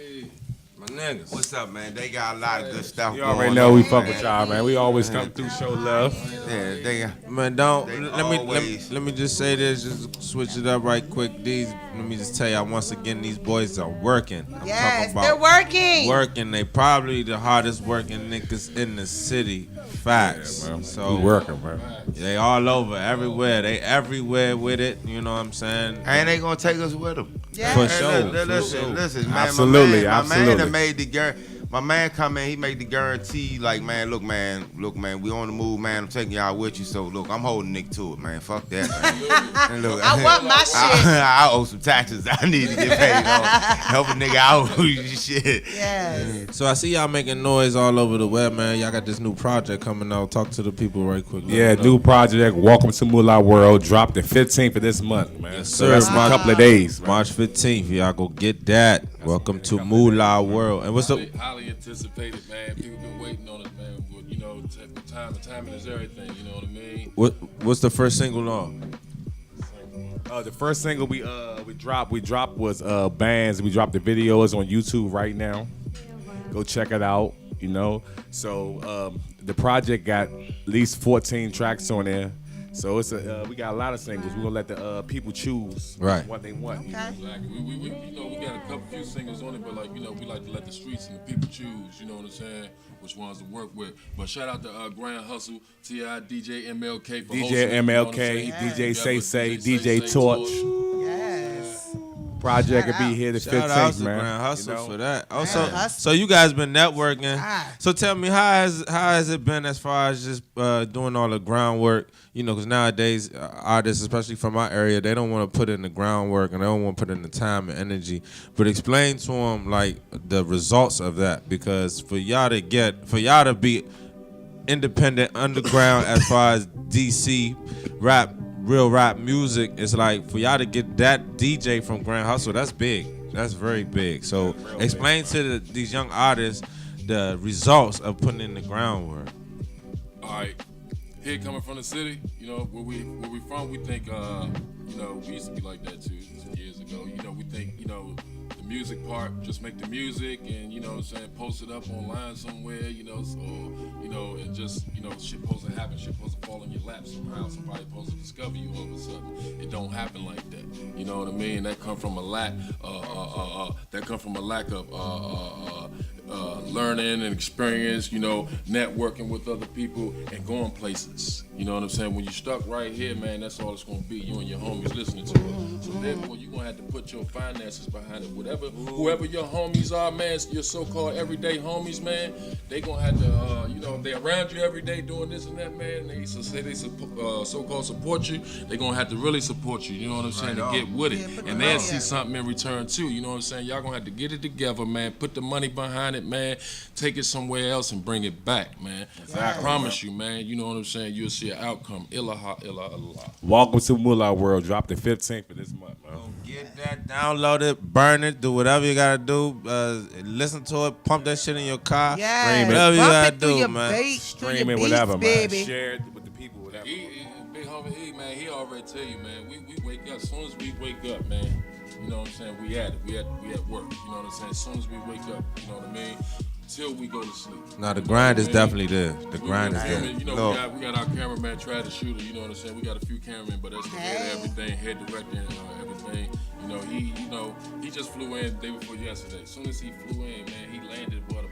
My niggas. What's up, man? They got a lot of good stuff You going already know we on, fuck man. with y'all, man. We always come through, show love. Yeah, they. Man, don't They let me just say this, just switch it up right quick. Let me just tell y'all once again, these boys are working. I'm Yes, talking they're about working. working. They probably the hardest working niggas in the city. Facts. Man. So We working, man. they all over, everywhere. They everywhere with it. You know what I'm saying? And they gonna take us with them. Yeah. For Hey, sure. listen, man. Absolutely, my man absolutely. that made the my man come in, he made the guarantee, like, man, look, man, we on the move, man. I'm taking y'all with you, so look, I'm holding Nick to it, man. Fuck that, man. And look, I want my shit. I owe some taxes. I need to get paid. Help a nigga out. Shit. Yes. So I see y'all making noise all over the web, man. Y'all got this new project coming out. Talk to the people right quick. Let Yeah, them know. new project, Welcome to Moolah World, dropped the 15th of this month, man. Yes, So sir. that's in a March- couple of days, man. March 15th. Y'all go get that. Welcome to Moolah World. And what's the highly anticipated, man. People been waiting on it, man. But, you know, timing is everything. You know what I mean? what's the first single on? The first single we dropped was Bands. We dropped the videos on YouTube right now. Go check it out, you know. So the project got at least 14 tracks on there. So it's we got a lot of singles. We're gonna let the people choose Right. what they want. Okay. Like, we you know, we got a few singles on it, but, like, you know, we like to let the streets and the people choose, you know what I'm saying, which ones to work with. But shout out to Grand Hustle, T.I., DJ MLK for hosting, DJ you know what I'm MLK, saying? DJ Together, Say, DJ DJ Torch. Yes. Project Shout will be out. here the Shout out 15th, to man. Grand Hustle You know? for that. Also, Hustle. so you guys been networking. Ah. So tell me, how has it been as far as just doing all the groundwork? You know, because nowadays artists, especially from my area, they don't want to put in the groundwork and they don't want to put in the time and energy. But explain to them like the results of that, because for y'all to be independent underground as far as DC rap, real rap music, it's like for y'all to get that DJ from Grand Hustle, that's big. That's very big. So explain to these young artists the results of putting in the groundwork. All right, here coming from the city, you know, where we from, we think You know, we used to be like that too some years ago. You know, we think, you know, the music part, just make the music and, you know what I'm saying, post it up online somewhere, you know, so, you know, and just, you know, shit supposed to happen, shit supposed to fall in your lap somehow, somebody supposed to discover you all of a sudden. It don't happen like that. You know what I mean? That come from a lack, of learning and experience, you know, networking with other people and going places. You know what I'm saying? When you're stuck right here, man, that's all it's gonna be. You and your homies listening to it. So therefore, you're gonna have to put your finances behind it. Whoever your homies are, man, your so-called everyday homies, man, they gonna have to, you know, if they're around you every day doing this and that, man, they so-called support you, they gonna have to really support you, you know what I'm saying, to get with it. And they'll see something in return too, you know what I'm saying? Y'all gonna have to get it together, man, put the money behind it, man, take it somewhere else and bring it back, man. I promise you, man, you know what I'm saying, you'll see an outcome. Ilaha, illallah. Welcome to Moolah World. Drop the 15th of this month, man. Get that, download it, burn it, do whatever you gotta do. Listen to it, pump that shit in your car. Yes. Whatever you Bump gotta it through do, your man. beats, Stream it, whatever, baby. man. Share it with the people, whatever. Big homie E, man, he already tell you, man, we wake up, as soon as we wake up, man, you know what I'm saying, we at it, we at work, you know what I'm saying, as soon as we wake up, you know what I mean, till we go to sleep. No, the grind is definitely there. The grind is there. You know, we got our cameraman, Travis the Shooter, you know what I'm saying, we got a few cameramen, but that's the head of everything, head director and everything. You know, he just flew in the day before yesterday. As soon as he flew in, man, he landed, about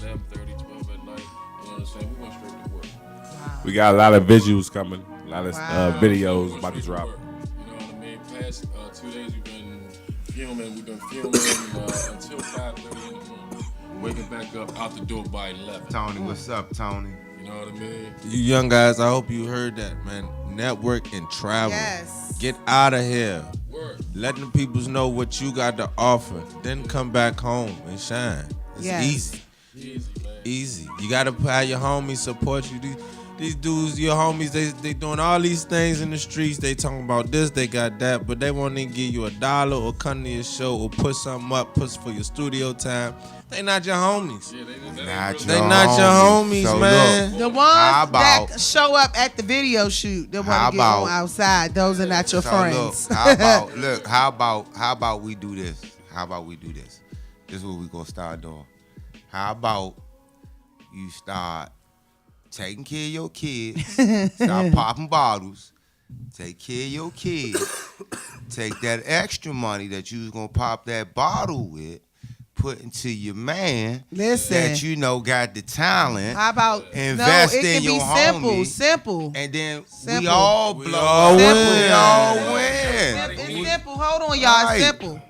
11:30, 12 at night. You know what I'm saying? We went straight to work. We got a lot of visuals coming, a lot of videos about to drop. You know what I mean? Past 2 days we've been filming until 5:30 in the morning. Waking back up out the door by 11. Tony, what's up, Tony? You know what I mean? You young guys, I hope you heard that, man. Network and travel. Yes. Get out of here. Word. Letting the peoples know what you got to offer. Then come back home and shine. It's easy. Easy, man. Easy. You gotta have your homies support you. These dudes, your homies, they doing all these things in the streets. They talking about this, they got that, but they won't even give you $1 or come to your show or put something up, push for your studio time. They not your homies. Yeah, They not your homies, So man. look, The ones How about- that show up at the video shoot, that How want to get about- on outside, those are not your So friends. look, how about we do this? How about we do this? This is what we gonna start doing. How about you start taking care of your kids, start popping bottles, take care of your kids, take that extra money that you was gonna pop that bottle with, put into your man Listen. that you know got the talent. How about Invest no? It in can your be simple, homie. simple. And then we Simple. all We blow all up. win. We all win. It's simple. Hold on, y'all. Right. It's simple.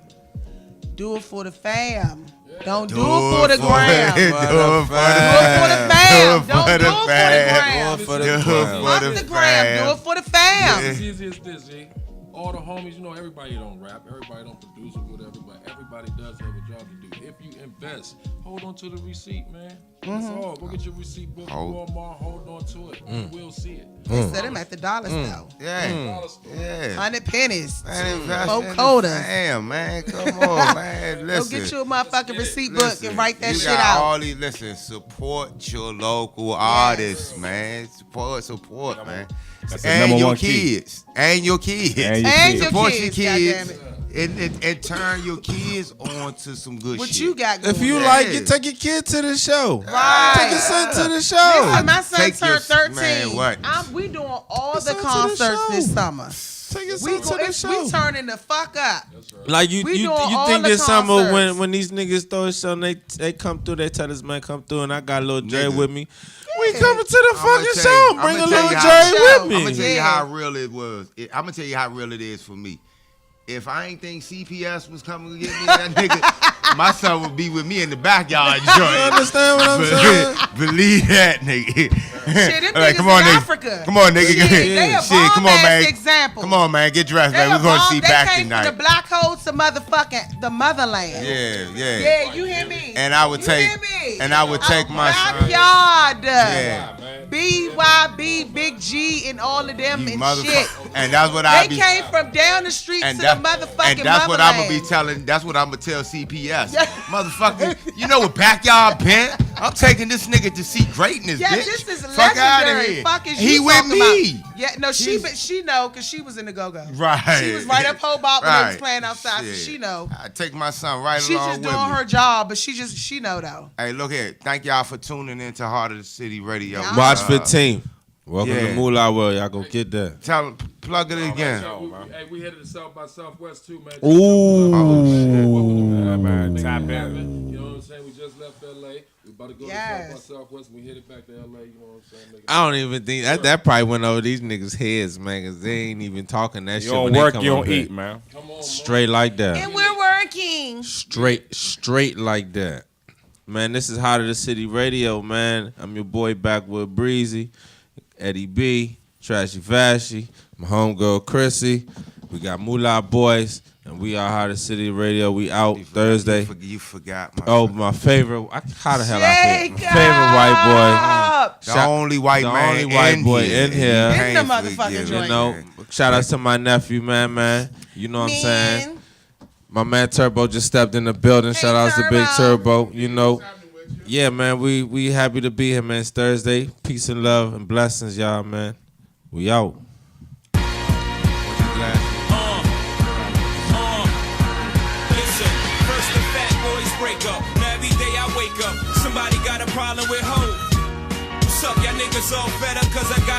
Do it for the fam. Don't do it for the gram. Do it for the Do it for the fam. Don't do it for the gram. Do it for the Do it gram. for Fuck the gram. Do it for the fam. It's easy as this, G. All the homies, you know, everybody don't rap, everybody don't produce or whatever, but everybody does have a job to do. If you invest, hold on to the receipt, man. That's all. Go get your receipt book, Walmart, hold on to it. You will see it. They set them at the dollar store. Yeah. Yeah. 100 pennies. Man, invest Four in the quarters. fam, man. Come on, man. Go Listen. get you a motherfucking receipt book Listen, and write that you shit got out. all these, support your local artists, man. Support, man. That's the And number your one key. kids. And your kids. And your And kids. your Support kids, your kids. goddammit. And turn your kids on to some good What shit. you got going If you on? like it, take your kid to the show. Right. Take your son to the Listen, show. my son Take your- turned 13. man, what? We doing all Your the son to the concerts show. this summer. Take your We son to the show. we turning the fuck up. Like you We doing all think the this summer concerts. when these niggas throw a show, they come through, they tell us man come through, and I got Lil Dre Nigga. with me. We coming to the I'ma fucking tell show. you- Bring a I'ma Lil tell you Dre how- with I'm gonna me. tell you Yeah. how real it was. I'm gonna tell you how real it is for me. If I ain't think CPS was coming to get me, that nigga, my son would be with me in the backyard joint. You understand what I'm saying? Believe that, nigga. Shit, them Like, niggas come on, in nigga. Africa. Come on, nigga. Shit, they a Shit, come on, bomb-ass man. example. Come on, man. Get dressed, They man. We're gonna see they back came tonight. from the black hole to motherfucking the motherland. Yeah. Yeah, you hear me? And I would You take, hear me? and I would take my son. backyard. Yeah. BYB, Big G, and all of them You and motherfucker. shit. And that's what I They be. came from down the street to the motherfucking and that's what I'm gonna motherland. be telling. That's what I'm gonna tell CPS, motherfucker. You know what backyard pimp? I'm taking this nigga to see greatness, Yeah, bitch. this is Fuck outta legendary. here. Fuck is He you with talking me. about? Yeah, no, she know because she was in the go-go. Right. She was right up Hobart when they was Right. playing outside, so Shit. she know. I take my son right She along just with doing me. her job, but she know though. Hey, look here. Thank y'all for tuning in to Heart of the City Radio. Yeah. March 15th. Welcome Yeah. to Moolah World. Y'all go get that. Tell plug it again. Hey, we headed to South by Southwest too, man. Ooh. Tap in. You know what I'm saying? We just left LA. We about to go Yes. to South by Southwest. We headed back to LA. You know what I'm saying? Make it- I don't even think that probably went over these niggas' heads, man, because they ain't even talking that You shit. when don't they work, come you up don't here. eat, man. Come on, man. Straight like that. And we're working. Straight like that. Man, this is Heart of the City Radio, man. I'm your boy Backwood Breezy, Eddie B, Trashy Fashy, my homegirl Chrissy. We got Moolah Boys, and we are Heart of the City Radio. We out Thursday. You forgot my Oh, my favorite. How the hell I forget? My Jacob! favorite white boy. the only white the man only white in boy here. in here. He In the can't motherfucking forget it, joint. You know, shout out to my nephew, man. You know what I'm saying? My man Turbo just stepped in the building. Shout out to Big Turbo. You know, yeah, man. We happy to be here, man. It's Thursday. Peace and love and blessings, y'all, man. We out. Listen, first the fat boys break up. Now every day I wake up, somebody got a problem with hoes. What's up, y'all niggas all fed up 'cause I got